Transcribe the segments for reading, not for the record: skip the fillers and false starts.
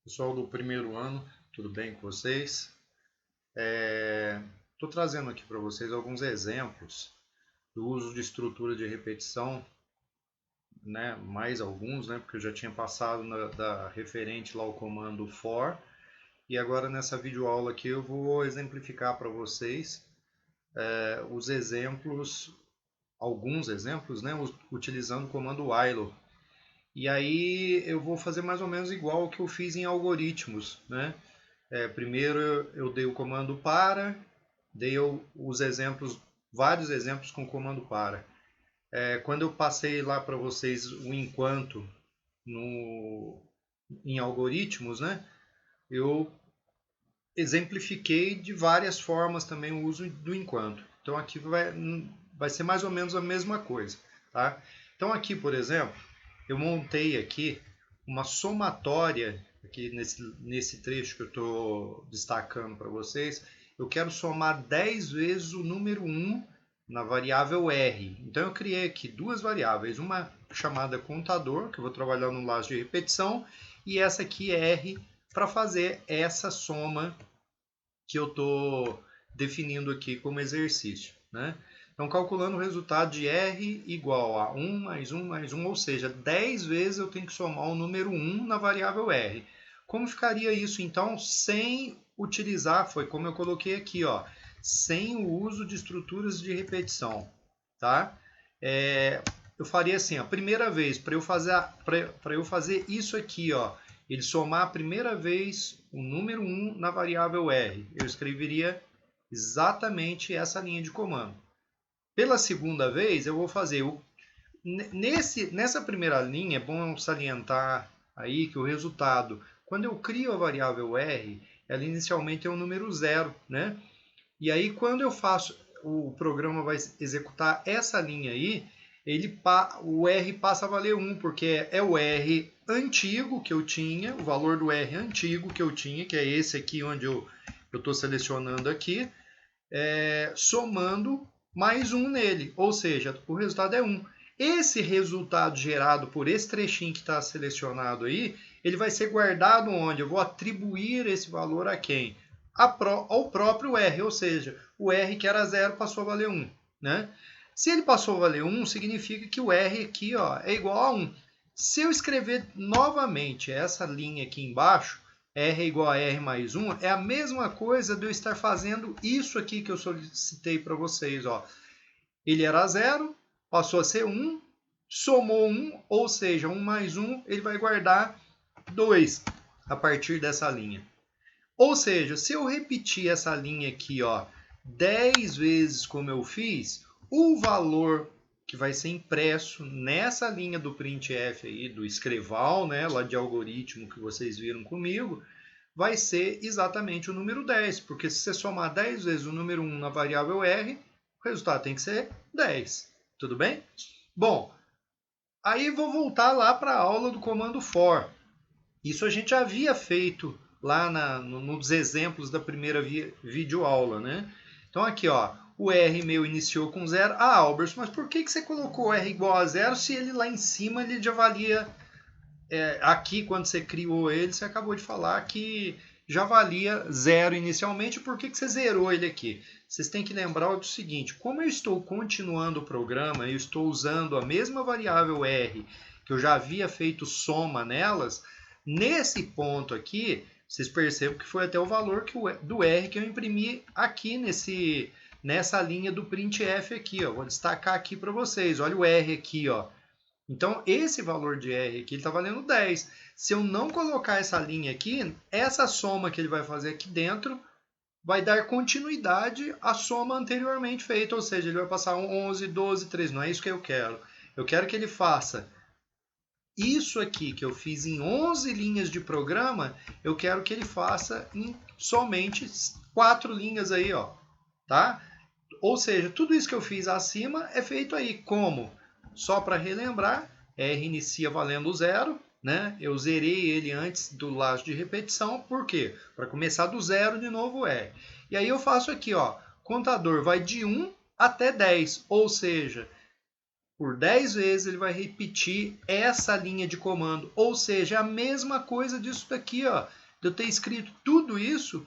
Pessoal do primeiro ano, tudo bem com vocês? Estou trazendo aqui para vocês alguns exemplos do uso de estrutura de repetição, né? Mais alguns, né? Porque eu já tinha passado da referente lá ao comando for, e agora nessa videoaula aqui eu vou exemplificar para vocês os exemplos, alguns exemplos, né? Utilizando o comando while. E aí eu vou fazer mais ou menos igual o que eu fiz em algoritmos, né? Primeiro eu dei o comando para, dei os exemplos, vários exemplos com o comando para. Quando eu passei lá para vocês o enquanto em algoritmos, né, eu exemplifiquei de várias formas também o uso do enquanto. Então aqui vai ser mais ou menos a mesma coisa. Tá? Então aqui, por exemplo, eu montei aqui uma somatória, aqui nesse trecho que eu estou destacando para vocês, eu quero somar 10 vezes o número 1 na variável R. Então eu criei aqui duas variáveis, uma chamada contador, que eu vou trabalhar no laço de repetição, e essa aqui R, para fazer essa soma que eu estou definindo aqui como exercício. Né? Então, calculando o resultado de R igual a 1 mais 1 mais 1, ou seja, 10 vezes eu tenho que somar o número 1 na variável R. Como ficaria isso, então, sem utilizar, foi como eu coloquei aqui, ó, sem o uso de estruturas de repetição. Tá? Eu faria assim, a primeira vez, para eu fazer isso aqui, ó, ele somar a primeira vez o número 1 na variável R, eu escreveria exatamente essa linha de comando. Pela segunda vez, eu vou fazer nessa primeira linha, é bom salientar aí que o resultado, quando eu crio a variável R, ela inicialmente é o número 0, né? E aí quando eu faço, o programa vai executar essa linha aí, o R passa a valer 1, porque é o R antigo que eu tinha, o valor do R antigo que eu tinha, que é esse aqui onde eu estou selecionando aqui, somando mais 1 nele, ou seja, o resultado é 1. Esse resultado gerado por esse trechinho que está selecionado aí, ele vai ser guardado onde? Eu vou atribuir esse valor a quem? Ao próprio R, ou seja, o R que era 0 passou a valer 1. Né? Se ele passou a valer 1, significa que o R aqui ó, é igual a 1. Se eu escrever novamente essa linha aqui embaixo, R igual a R mais 1, é a mesma coisa de eu estar fazendo isso aqui que eu solicitei para vocês. Ó. Ele era 0, passou a ser 1, somou 1, ou seja, 1 mais 1, ele vai guardar 2 a partir dessa linha. Ou seja, se eu repetir essa linha aqui, ó, 10 vezes como eu fiz, o valor que vai ser impresso nessa linha do printf aí, do escreval, né, lá de algoritmo que vocês viram comigo, vai ser exatamente o número 10, porque se você somar 10 vezes o número 1 na variável R, o resultado tem que ser 10. Tudo bem? Bom, aí vou voltar lá para a aula do comando for. Isso a gente já havia feito lá nos exemplos da primeira videoaula, né? Então aqui, ó, o R meu iniciou com 0. Ah, Albert, mas por que você colocou R igual a 0 se ele lá em cima ele já valia... aqui, quando você criou ele, você acabou de falar que já valia 0 inicialmente. Por que você zerou ele aqui? Vocês têm que lembrar do seguinte, como eu estou continuando o programa, eu estou usando a mesma variável R, que eu já havia feito soma nelas, nesse ponto aqui, vocês percebem que foi até o valor do R que eu imprimi aqui nessa linha do printf aqui. Ó. Vou destacar aqui para vocês. Olha o R aqui, ó. Então, esse valor de R aqui está valendo 10. Se eu não colocar essa linha aqui, essa soma que ele vai fazer aqui dentro vai dar continuidade à soma anteriormente feita, ou seja, ele vai passar 11, 12, 13. Não é isso que eu quero. Eu quero que ele faça isso aqui que eu fiz em 11 linhas de programa, eu quero que ele faça em somente 4 linhas aí, ó, tá? Ou seja, tudo isso que eu fiz acima é feito aí como? Só para relembrar, R inicia valendo 0, né? Eu zerei ele antes do laço de repetição, por quê? Para começar do 0 de novo R. E aí eu faço aqui, ó, contador vai de 1 até 10, ou seja, por 10 vezes ele vai repetir essa linha de comando. Ou seja, a mesma coisa disso daqui, ó. De eu ter escrito tudo isso,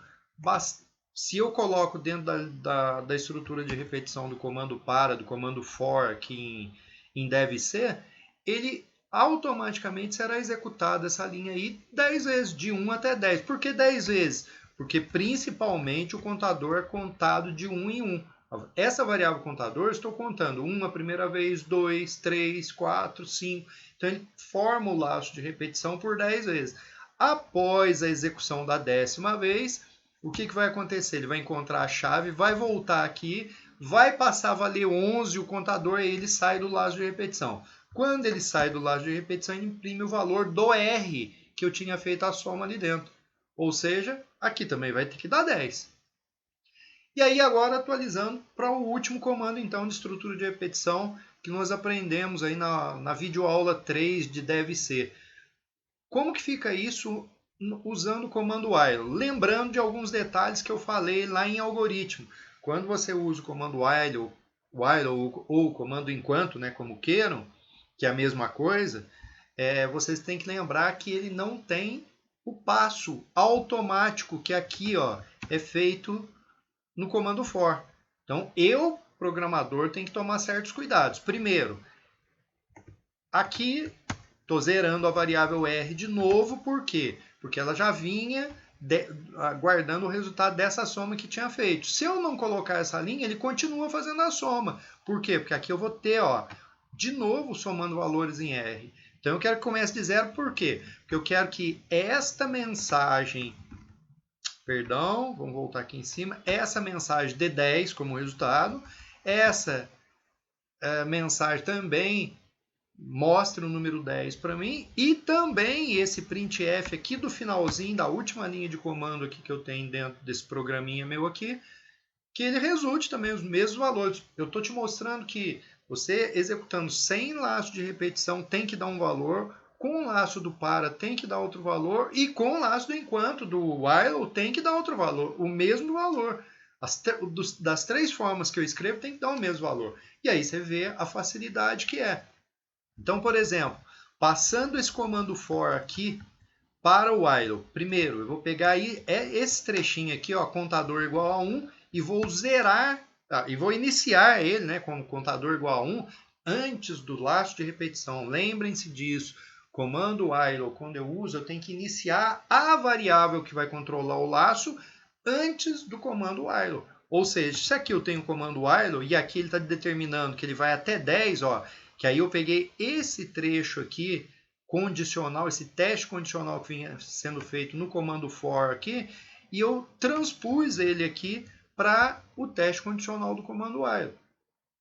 se eu coloco dentro da estrutura de repetição do comando para, do comando for aqui em deve ser, ele automaticamente será executada essa linha aí 10 vezes, de 1 até 10. Por que 10 vezes? Porque principalmente o contador é contado de 1 em 1. Essa variável contador, estou contando 1 a primeira vez, 2, 3, 4, 5. Então ele forma o laço de repetição por 10 vezes. Após a execução da 10ª vez, o que vai acontecer? Ele vai encontrar a chave, vai voltar aqui, vai passar a valer 11 o contador e ele sai do laço de repetição. Quando ele sai do laço de repetição, ele imprime o valor do R que eu tinha feito a soma ali dentro. Ou seja, aqui também vai ter que dar 10. E aí agora atualizando para o último comando então de estrutura de repetição que nós aprendemos aí na videoaula 3 de deve ser. Como que fica isso usando o comando while? Lembrando de alguns detalhes que eu falei lá em algoritmo. Quando você usa o comando while ou o comando enquanto, né, como queiram, que é a mesma coisa, vocês têm que lembrar que ele não tem o passo automático que aqui ó, é feito no comando for. Então, eu, programador, tenho que tomar certos cuidados. Primeiro, aqui estou zerando a variável R de novo, por quê? Porque ela já vinha guardando o resultado dessa soma que tinha feito. Se eu não colocar essa linha, ele continua fazendo a soma. Por quê? Porque aqui eu vou ter, ó, de novo, somando valores em R. Então, eu quero que comece de zero, por quê? Porque eu quero que esta mensagem... Perdão, vamos voltar aqui em cima. Essa mensagem dê 10 como resultado. Essa mensagem também mostra o número 10 para mim. E também esse printf aqui do finalzinho, da última linha de comando aqui que eu tenho dentro desse programinha meu aqui, que ele resulte também os mesmos valores. Eu estou te mostrando que você executando sem laço de repetição tem que dar um valor, com o laço do para tem que dar outro valor, e com o laço do enquanto, do while, tem que dar outro valor, o mesmo valor. Das 3 formas que eu escrevo, tem que dar o mesmo valor. E aí você vê a facilidade que é. Então, por exemplo, passando esse comando for aqui para o while, primeiro eu vou pegar aí esse trechinho aqui, ó, contador igual a 1, e vou zerar, e vou iniciar ele, né, como contador igual a 1, antes do laço de repetição. Lembrem-se disso. Comando while, quando eu uso, eu tenho que iniciar a variável que vai controlar o laço antes do comando while. Ou seja, se aqui eu tenho o comando while e aqui ele está determinando que ele vai até 10, ó, que aí eu peguei esse trecho aqui, condicional, esse teste condicional que vinha sendo feito no comando for aqui, e eu transpus ele aqui para o teste condicional do comando while,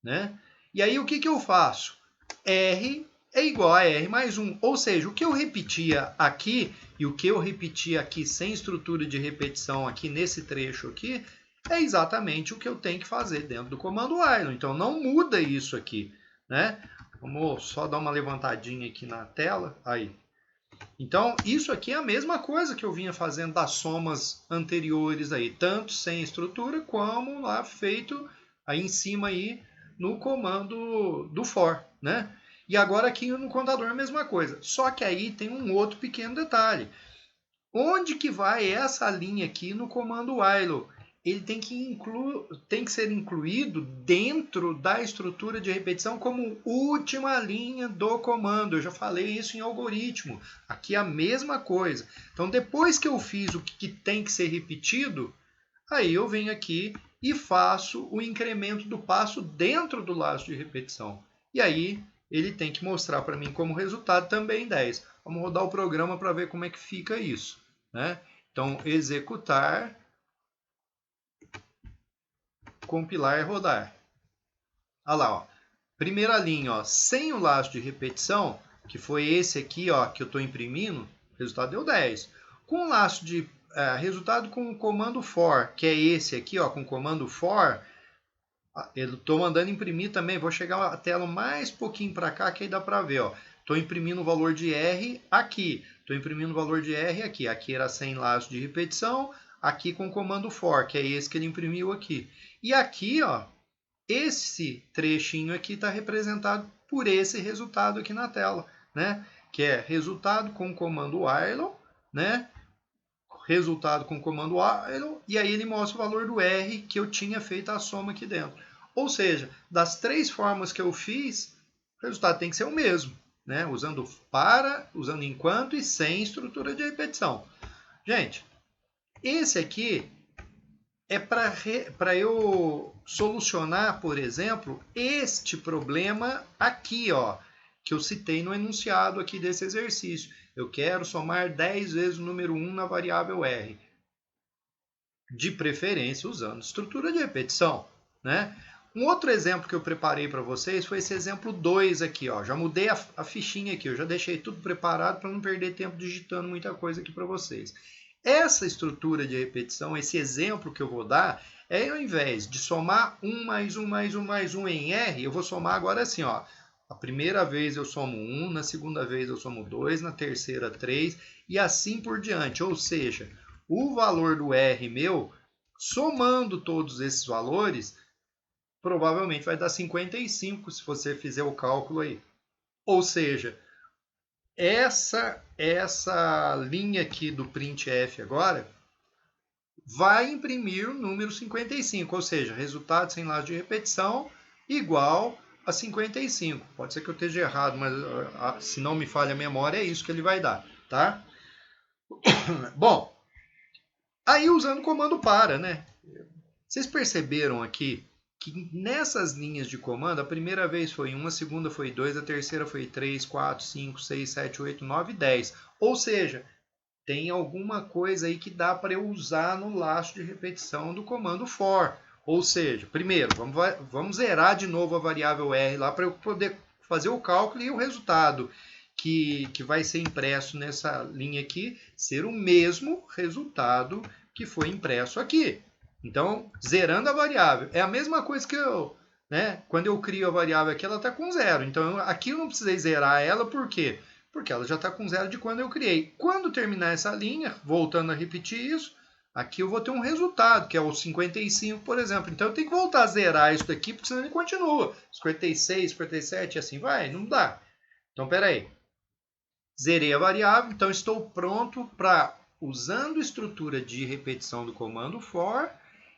né? E aí o que eu faço? R é igual a R mais 1. Ou seja, o que eu repetia aqui e o que eu repetia aqui sem estrutura de repetição aqui nesse trecho aqui é exatamente o que eu tenho que fazer dentro do comando while. Então não muda isso aqui, né? Vamos só dar uma levantadinha aqui na tela. Aí. Então isso aqui é a mesma coisa que eu vinha fazendo das somas anteriores aí, tanto sem estrutura como lá feito aí em cima aí no comando do for, né? E agora aqui no contador é a mesma coisa. Só que aí tem um outro pequeno detalhe. Onde que vai essa linha aqui no comando while? Ele tem que ser incluído dentro da estrutura de repetição como última linha do comando. Eu já falei isso em algoritmo. Aqui é a mesma coisa. Então, depois que eu fiz o que tem que ser repetido, aí eu venho aqui e faço o incremento do passo dentro do laço de repetição. E aí ele tem que mostrar para mim como resultado também 10. Vamos rodar o programa para ver como é que fica isso, né? Então, executar, compilar e rodar. Olha lá, ó. Primeira linha, ó, sem o laço de repetição, que foi esse aqui, ó, que eu estou imprimindo, o resultado deu 10. Com o laço de resultado com o comando for, que é esse aqui, ó, com o comando for, eu estou mandando imprimir também, vou chegar a tela mais pouquinho para cá, que aí dá para ver. Estou imprimindo o valor de R aqui, estou imprimindo o valor de R aqui. Aqui era sem laço de repetição, aqui com o comando for, que é esse que ele imprimiu aqui. E aqui, ó, esse trechinho aqui está representado por esse resultado aqui na tela, né? Que é resultado com o comando while, né? Resultado com o comando while, e aí ele mostra o valor do R que eu tinha feito a soma aqui dentro. Ou seja, das 3 formas que eu fiz, o resultado tem que ser o mesmo, né? Usando para, usando enquanto e sem estrutura de repetição. Gente, esse aqui é para eu solucionar, por exemplo, este problema aqui, ó, que eu citei no enunciado aqui desse exercício. Eu quero somar 10 vezes o número 1 na variável R. De preferência usando estrutura de repetição, né? Um outro exemplo que eu preparei para vocês foi esse exemplo 2 aqui, ó. Já mudei a fichinha aqui, eu já deixei tudo preparado para não perder tempo digitando muita coisa aqui para vocês. Essa estrutura de repetição, esse exemplo que eu vou dar, é ao invés de somar 1 mais 1 mais 1 mais 1 em R, eu vou somar agora assim, ó. A primeira vez eu somo 1, na segunda vez eu somo 2, na terceira 3 e assim por diante. Ou seja, o valor do R meu, somando todos esses valores, provavelmente vai dar 55 se você fizer o cálculo aí. Ou seja, essa linha aqui do printf agora vai imprimir o número 55, ou seja, resultado sem laço de repetição igual a 55. Pode ser que eu esteja errado, mas se não me falha a memória, é isso que ele vai dar, tá? Bom, aí usando o comando para, né? Vocês perceberam aqui que nessas linhas de comando, a primeira vez foi 1, a segunda foi 2, a terceira foi 3, 4, 5, 6, 7, 8, 9, 10. Ou seja, tem alguma coisa aí que dá para eu usar no laço de repetição do comando for. Ou seja, primeiro, vamos zerar de novo a variável R lá para eu poder fazer o cálculo e o resultado que vai ser impresso nessa linha aqui ser o mesmo resultado que foi impresso aqui. Então, zerando a variável. É a mesma coisa que eu, né? Quando eu crio a variável aqui, ela está com 0. Então, aqui eu não precisei zerar ela, por quê? Porque ela já está com 0 de quando eu criei. Quando terminar essa linha, voltando a repetir isso, aqui eu vou ter um resultado, que é o 55, por exemplo. Então, eu tenho que voltar a zerar isso daqui, porque senão ele continua. 56, 57 e assim vai, não dá. Então, peraí. Zerei a variável, então estou pronto para, usando a estrutura de repetição do comando for,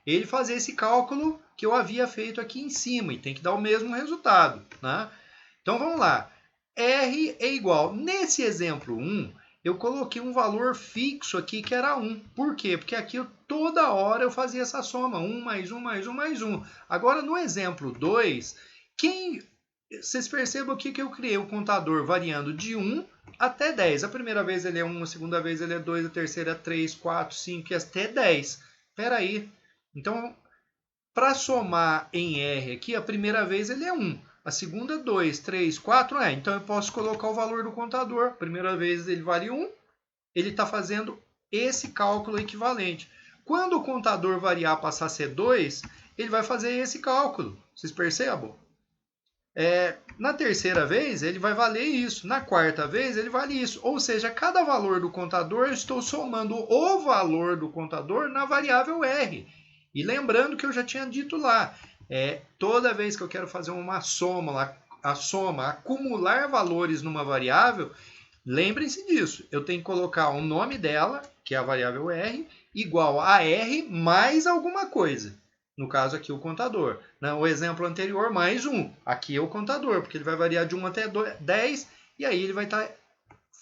ele fazer esse cálculo que eu havia feito aqui em cima, e tem que dar o mesmo resultado, né? Então, vamos lá. R é igual. Nesse exemplo 1, eu coloquei um valor fixo aqui que era 1. Por quê? Porque aqui toda hora eu fazia essa soma. 1 mais 1 mais 1 mais 1. Agora, no exemplo 2, vocês percebam aqui que eu criei o contador variando de 1 até 10. A primeira vez ele é 1, a segunda vez ele é 2, a terceira é 3, 4, 5 e até 10. Espera aí. Então, para somar em R aqui, a primeira vez ele é 1. A segunda, 2, 3, 4, então eu posso colocar o valor do contador. Primeira vez ele vale 1, ele está fazendo esse cálculo equivalente. Quando o contador variar passar a ser 2, ele vai fazer esse cálculo. Vocês percebam? Na terceira vez, ele vai valer isso. Na quarta vez, ele vale isso. Ou seja, cada valor do contador, eu estou somando o valor do contador na variável R. E lembrando que eu já tinha dito lá, toda vez que eu quero fazer uma soma, acumular valores numa variável, lembrem-se disso. Eu tenho que colocar o nome dela, que é a variável R, igual a R mais alguma coisa. No caso aqui o contador. O exemplo anterior, mais 1. Aqui é o contador, porque ele vai variar de 1 até 10, e aí ele vai estar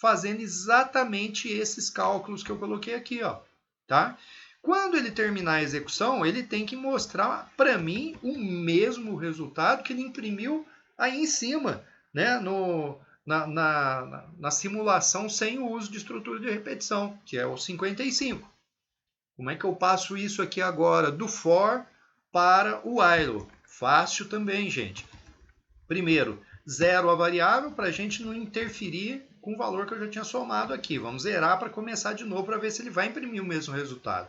fazendo exatamente esses cálculos que eu coloquei aqui, ó, tá? Quando ele terminar a execução, ele tem que mostrar para mim o mesmo resultado que ele imprimiu aí em cima, né? Na simulação sem o uso de estrutura de repetição, que é o 55. Como é que eu passo isso aqui agora do for para o while? Fácil também, gente. Primeiro, zero a variável para a gente não interferir com o valor que eu já tinha somado aqui. Vamos zerar para começar de novo para ver se ele vai imprimir o mesmo resultado.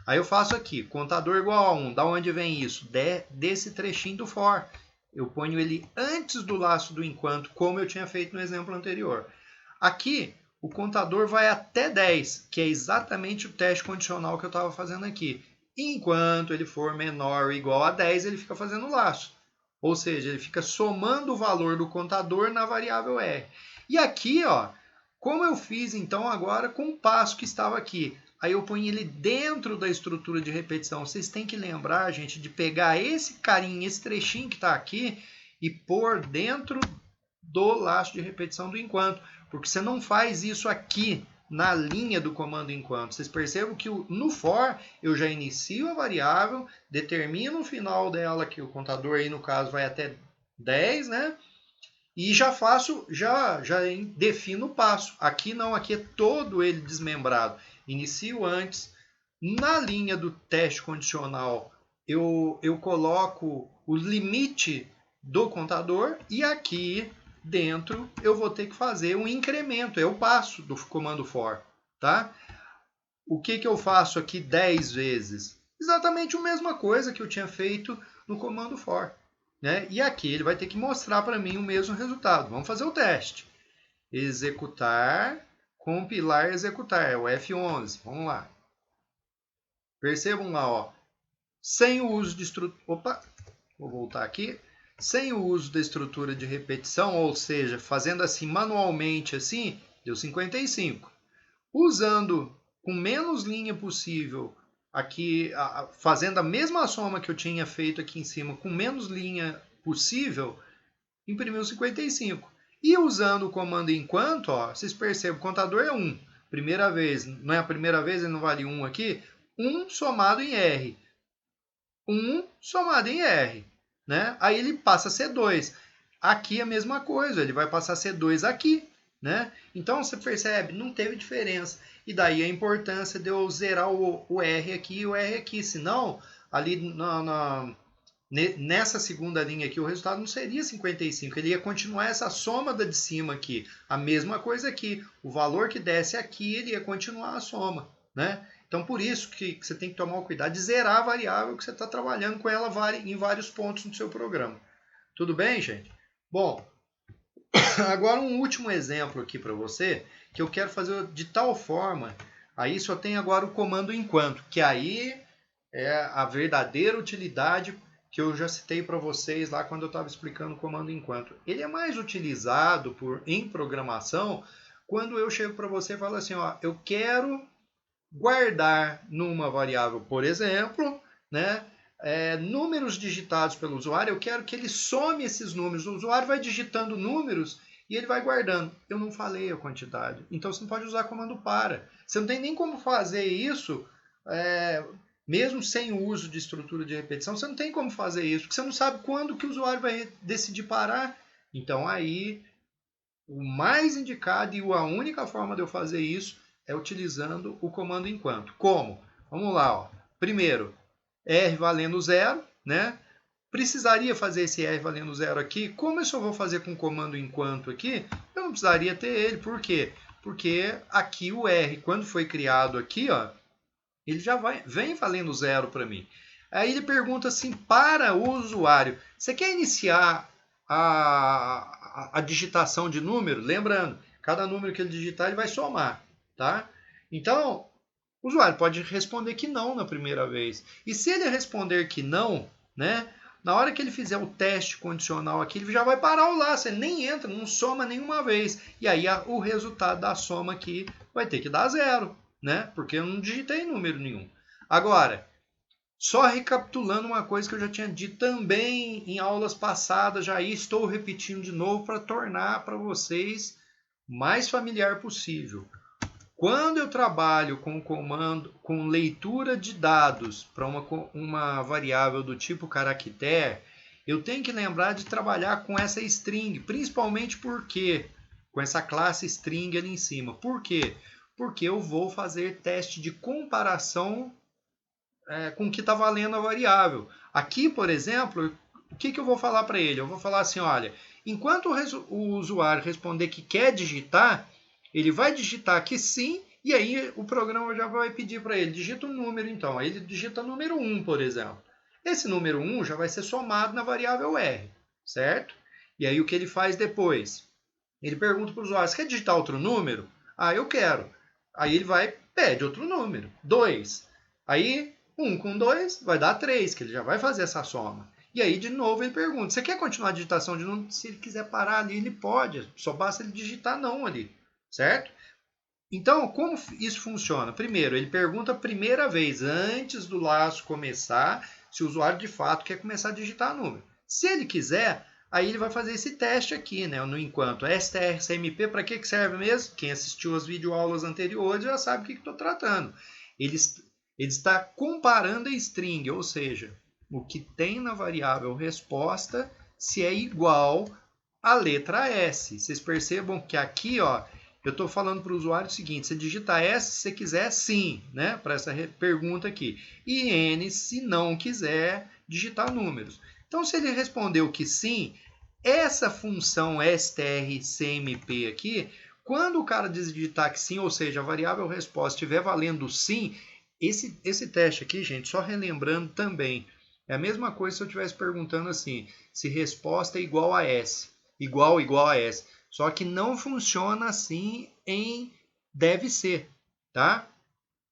Aí eu faço aqui, contador igual a 1. Da onde vem isso? Desse trechinho do for. Eu ponho ele antes do laço do enquanto, como eu tinha feito no exemplo anterior. Aqui, o contador vai até 10, que é exatamente o teste condicional que eu estava fazendo aqui. Enquanto ele for menor ou igual a 10, ele fica fazendo o laço. Ou seja, ele fica somando o valor do contador na variável R. E aqui, ó, como eu fiz então agora com o passo que estava aqui, aí eu ponho ele dentro da estrutura de repetição. Vocês têm que lembrar, gente, de pegar esse carinho, esse trechinho que está aqui e pôr dentro do laço de repetição do enquanto, porque você não faz isso aqui na linha do comando enquanto. Vocês percebem que no for eu já inicio a variável, determino o final dela, que o contador aí no caso vai até 10, né? E já defino o passo. Aqui não, aqui é todo ele desmembrado. Inicio antes. Na linha do teste condicional, eu coloco o limite do contador e aqui dentro eu vou ter que fazer um incremento, é o passo do comando for, tá? O que eu faço aqui 10 vezes? Exatamente a mesma coisa que eu tinha feito no comando for, né? E aqui ele vai ter que mostrar para mim o mesmo resultado. Vamos fazer o teste. Executar, compilar, executar, é o F11. Vamos lá. Percebam lá, ó. Sem o uso de estrutura... Opa, vou voltar aqui. Sem o uso da estrutura de repetição, ou seja, fazendo assim manualmente, assim, deu 55. Usando com menos linha possível, aqui, fazendo a mesma soma que eu tinha feito aqui em cima, com menos linha possível, imprimiu 55. E usando o comando enquanto, ó, vocês percebem, o contador é 1. Primeira vez, não é a primeira vez, ele não vale 1 aqui. 1 somado em R. 1 somado em R. Né? Aí ele passa a ser 2. Aqui é a mesma coisa, ele vai passar a ser 2 aqui. Né? Então você percebe, não teve diferença. E daí a importância de eu zerar o R aqui e o R aqui. Senão, ali nessa segunda linha aqui, o resultado não seria 55. Ele ia continuar essa soma da de cima aqui. A mesma coisa aqui. O valor que desce aqui, ele ia continuar a soma. Né? Então, por isso que você tem que tomar o cuidado de zerar a variável que você está trabalhando com ela em vários pontos no seu programa. Tudo bem, gente? Bom, agora um último exemplo aqui para você, que eu quero fazer de tal forma, aí só tem agora o comando enquanto, que aí é a verdadeira utilidade que eu já citei para vocês lá quando eu estava explicando o comando enquanto. Ele é mais utilizado em programação quando eu chego para você e falo assim, ó, eu quero guardar numa variável, por exemplo, né, números digitados pelo usuário, eu quero que ele some esses números. O usuário vai digitando números e ele vai guardando. Eu não falei a quantidade, então você não pode usar comando para. Você não tem nem como fazer isso, mesmo sem o uso de estrutura de repetição, você não tem como fazer isso, porque você não sabe quando que o usuário vai decidir parar. Então aí, o mais indicado e a única forma de eu fazer isso é utilizando o comando enquanto. Como? Vamos lá, ó. Primeiro, R valendo 0, né? Precisaria fazer esse R valendo 0 aqui. Como eu só vou fazer com o comando enquanto aqui, eu não precisaria ter ele. Por quê? Porque aqui o R, quando foi criado aqui, ó, ele já vem valendo 0 para mim. Aí ele pergunta assim para o usuário, você quer iniciar a digitação de número? Lembrando, cada número que ele digitar, ele vai somar. Tá? Então, o usuário pode responder que não na primeira vez. E se ele responder que não, né, na hora que ele fizer o teste condicional aqui, ele já vai parar o laço, ele nem entra, não soma nenhuma vez. E aí o resultado da soma aqui vai ter que dar 0, né? Porque eu não digitei número nenhum. Agora, só recapitulando uma coisa que eu já tinha dito também em aulas passadas, já estou repetindo de novo para tornar para vocês mais familiar possível. Quando eu trabalho com comando, com leitura de dados para uma variável do tipo caractere, eu tenho que lembrar de trabalhar com essa string, principalmente porque com essa classe string ali em cima. Por quê? Porque eu vou fazer teste de comparação com o que está valendo a variável. Aqui, por exemplo, o que eu vou falar para ele? Eu vou falar assim, olha, enquanto o usuário responder que quer digitar, ele vai digitar que sim, e aí o programa já vai pedir para ele, digita um número então. Aí ele digita número 1, por exemplo. Esse número 1 já vai ser somado na variável R, certo? E aí o que ele faz depois? Ele pergunta para o usuário, você quer digitar outro número? Ah, eu quero. Aí ele pede outro número, 2. Aí 1 com 2 vai dar 3, que ele já vai fazer essa soma. E aí, de novo, ele pergunta, você quer continuar a digitação de número? Se ele quiser parar ali, ele pode. Só basta ele digitar não ali, certo? Então, como isso funciona? Primeiro, ele pergunta a primeira vez, antes do laço começar, se o usuário de fato quer começar a digitar número. Se ele quiser, aí ele vai fazer esse teste aqui, né? No enquanto. strcmp, para que serve mesmo? Quem assistiu as videoaulas anteriores já sabe o que estou tratando. Ele está comparando a string, ou seja, o que tem na variável resposta, se é igual à letra S. Vocês percebam que aqui, ó, eu estou falando para o usuário o seguinte, você digita S se você quiser sim, né? Para essa pergunta aqui. E N se não quiser digitar números. Então, se ele respondeu que sim, essa função strcmp aqui, quando o cara digitar que sim, ou seja, a variável resposta estiver valendo sim, esse teste aqui, gente, só relembrando também, é a mesma coisa se eu estivesse perguntando assim, se resposta é igual a S, igual a S. Só que não funciona assim em deve ser, tá?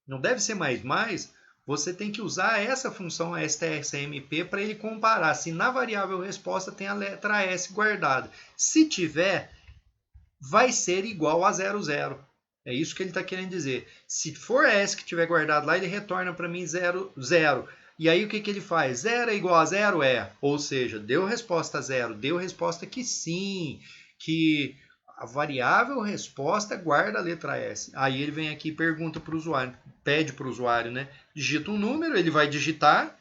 Não deve ser mais, você tem que usar essa função strcmp para ele comparar se na variável resposta tem a letra S guardada. Se tiver, vai ser igual a 00. É isso que ele está querendo dizer. Se for S que tiver guardado lá, ele retorna para mim 00. E aí o que ele faz? 0 é igual a 0? É. Ou seja, deu resposta 0, deu resposta que sim, que a variável resposta guarda a letra S. Aí ele vem aqui e pergunta para o usuário, pede para o usuário, né? Digita um número, ele vai digitar,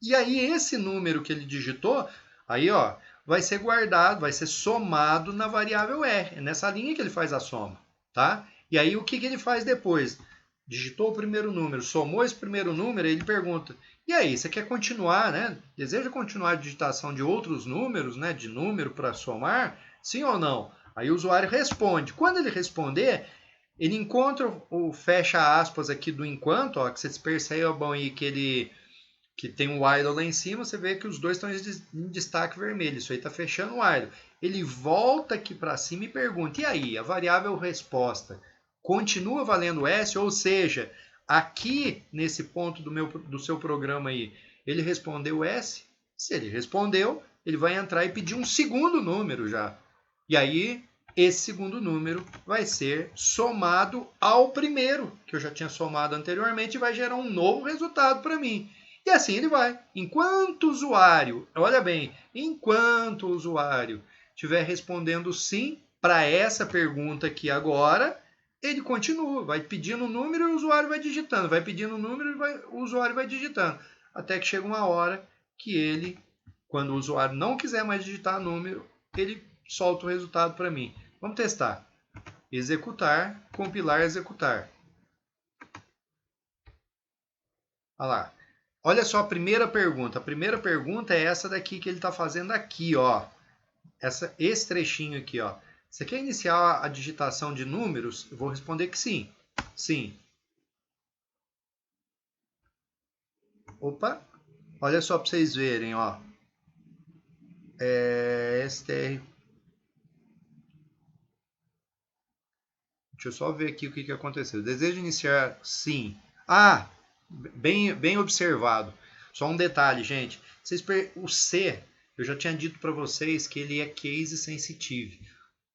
e aí esse número que ele digitou, aí ó, vai ser guardado, vai ser somado na variável R. É nessa linha que ele faz a soma, tá? E aí o que ele faz depois? Digitou o primeiro número, somou esse primeiro número, aí ele pergunta, e aí, você quer continuar, né? Deseja continuar a digitação de outros números, né? De número para somar? Sim ou não? Aí o usuário responde. Quando ele responder, ele encontra o fecha aspas aqui do enquanto, ó, que vocês percebam aí que tem um while lá em cima, você vê que os dois estão em destaque vermelho. Isso aí está fechando o while. Ele volta aqui para cima e pergunta, e aí, a variável resposta continua valendo S? Ou seja, aqui nesse ponto do seu programa aí, ele respondeu S? Se ele respondeu, ele vai entrar e pedir um segundo número já. E aí, esse segundo número vai ser somado ao primeiro, que eu já tinha somado anteriormente, e vai gerar um novo resultado para mim. E assim ele vai. Enquanto o usuário, olha bem, enquanto o usuário estiver respondendo sim para essa pergunta aqui agora, ele continua, vai pedindo o número e o usuário vai digitando, vai pedindo o número e o usuário vai digitando, até que chega uma hora que ele, quando o usuário não quiser mais digitar número, ele solta o resultado para mim. Vamos testar. Executar, compilar, executar. Olha lá. Olha só a primeira pergunta. A primeira pergunta é essa daqui que ele está fazendo aqui, ó. Esse trechinho aqui, ó. Você quer iniciar a digitação de números? Eu vou responder que sim. Sim. Opa. Olha só para vocês verem, ó. STR. Deixa eu só ver aqui o que aconteceu. Desejo iniciar? Sim. Ah, bem observado. Só um detalhe, gente. O C, eu já tinha dito para vocês que ele é case sensitive.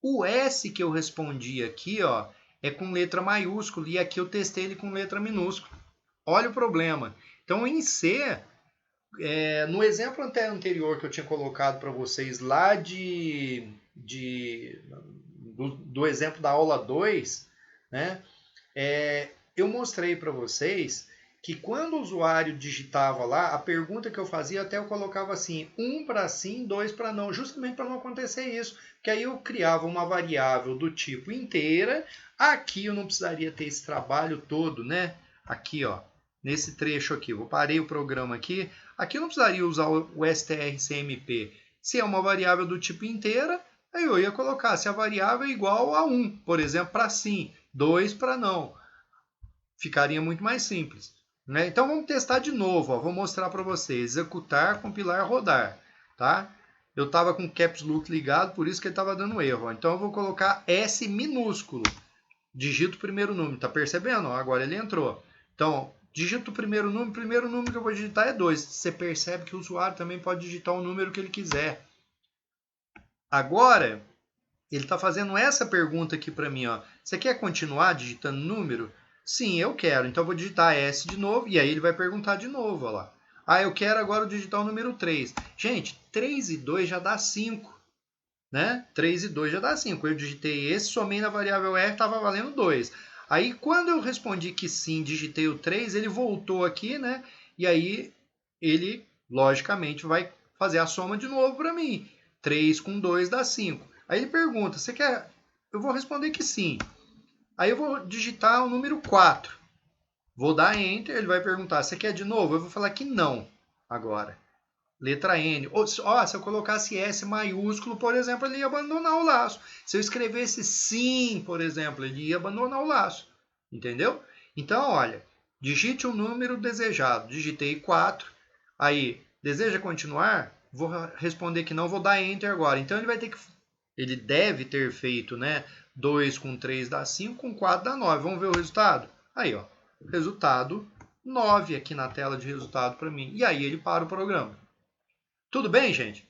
O S que eu respondi aqui, ó, é com letra maiúscula e aqui eu testei ele com letra minúscula. Olha o problema. Então, em C, no exemplo anterior que eu tinha colocado para vocês lá do exemplo da aula 2, né, eu mostrei para vocês que quando o usuário digitava lá, a pergunta que eu fazia, até eu colocava assim, 1 para sim, 2 para não, justamente para não acontecer isso, que aí eu criava uma variável do tipo inteira, aqui eu não precisaria ter esse trabalho todo, né? Aqui, ó, nesse trecho aqui, eu parei o programa aqui, aqui eu não precisaria usar o strcmp, se é uma variável do tipo inteira, aí eu ia colocar se a variável é igual a 1, por exemplo, para sim, 2 para não. Ficaria muito mais simples. Né? Então vamos testar de novo. Ó. Vou mostrar para vocês. Executar, compilar, rodar. Tá? Eu estava com o caps lock ligado, por isso que ele estava dando erro. Ó. Então eu vou colocar S minúsculo. Digito o primeiro número. Tá percebendo? Ó, agora ele entrou. Então, digita o primeiro número que eu vou digitar é 2. Você percebe que o usuário também pode digitar o número que ele quiser. Agora, ele está fazendo essa pergunta aqui para mim, ó. Você quer continuar digitando número? Sim, eu quero. Então, eu vou digitar S de novo, e aí ele vai perguntar de novo, ó lá. Ah, eu quero agora digitar o número 3. Gente, 3 e 2 já dá 5. Né? 3 e 2 já dá 5. Eu digitei esse, somei na variável R, estava valendo 2. Aí, quando eu respondi que sim, digitei o 3, ele voltou aqui, né? E aí, ele, logicamente, vai fazer a soma de novo para mim. 3 com 2 dá 5. Aí ele pergunta, você quer... Eu vou responder que sim. Aí eu vou digitar o número 4. Vou dar Enter, ele vai perguntar, você quer de novo? Eu vou falar que não, agora. Letra N. Se eu colocasse S maiúsculo, por exemplo, ele ia abandonar o laço. Se eu escrevesse sim, por exemplo, ele ia abandonar o laço. Entendeu? Então, olha, digite o número desejado. Digitei 4. Aí, deseja continuar? Vou responder que não, vou dar Enter agora. Então, ele deve ter feito, né? 2 com 3 dá 5, com 4 dá 9. Vamos ver o resultado? Aí, ó, resultado 9 aqui na tela de resultado para mim. E aí ele para o programa. Tudo bem, gente?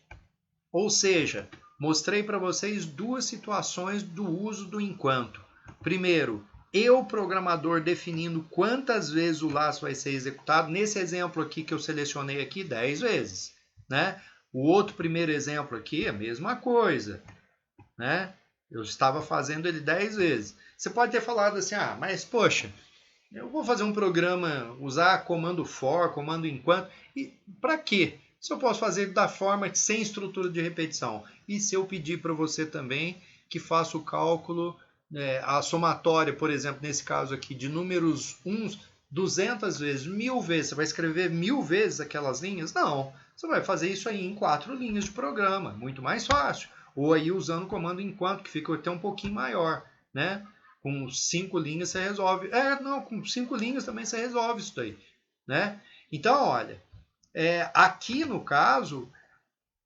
Ou seja, mostrei para vocês duas situações do uso do enquanto. Primeiro, eu, programador, definindo quantas vezes o laço vai ser executado. Nesse exemplo aqui que eu selecionei aqui, 10 vezes. Né? O outro primeiro exemplo aqui, a mesma coisa. Né? Eu estava fazendo ele 10 vezes. Você pode ter falado assim, mas poxa, eu vou fazer um programa, usar comando for, comando enquanto, e para quê? Se eu posso fazer da forma sem estrutura de repetição. E se eu pedir para você também que faça o cálculo, a somatória, por exemplo, nesse caso aqui, de números 1 200 vezes, 1000 vezes, você vai escrever 1000 vezes aquelas linhas? Não, você vai fazer isso aí em 4 linhas de programa, muito mais fácil. Ou aí usando o comando enquanto, que fica até um pouquinho maior, né? Com 5 linhas você resolve. Com 5 linhas também você resolve isso daí, né? Então, olha, aqui no caso,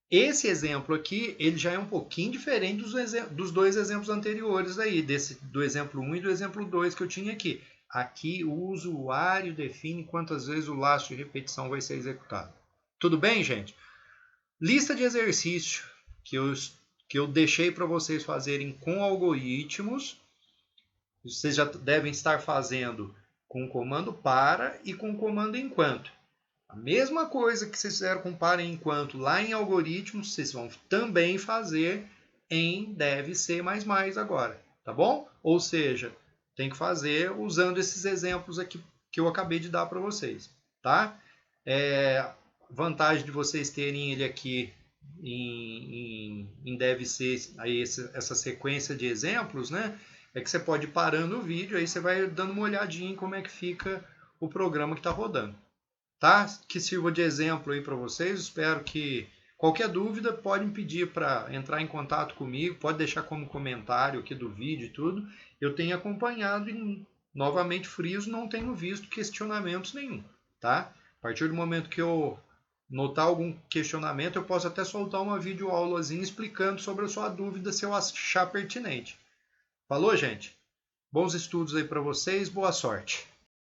esse exemplo aqui, ele já é um pouquinho diferente dos dois exemplos anteriores aí, do exemplo 1 e do exemplo 2 que eu tinha aqui. Aqui o usuário define quantas vezes o laço de repetição vai ser executado. Tudo bem, gente? Lista de exercício que eu deixei para vocês fazerem com algoritmos. Vocês já devem estar fazendo com o comando para e com o comando enquanto. A mesma coisa que vocês fizeram com para e enquanto lá em algoritmos, vocês vão também fazer em deve ser mais agora, tá bom? Ou seja, tem que fazer usando esses exemplos aqui que eu acabei de dar para vocês, tá? Vantagem de vocês terem ele aqui em deve ser aí essa sequência de exemplos, né? É que você pode ir parando o vídeo, aí você vai dando uma olhadinha em como é que fica o programa que está rodando. Tá? Que sirva de exemplo aí para vocês. Espero que qualquer dúvida pode me pedir para entrar em contato comigo, pode deixar como comentário aqui do vídeo e tudo. Eu tenho acompanhado e, novamente friso, não tenho visto questionamentos nenhum, tá? A partir do momento que eu notar algum questionamento, eu posso até soltar uma videoaulazinha explicando sobre a sua dúvida se eu achar pertinente. Falou, gente? Bons estudos aí para vocês, boa sorte!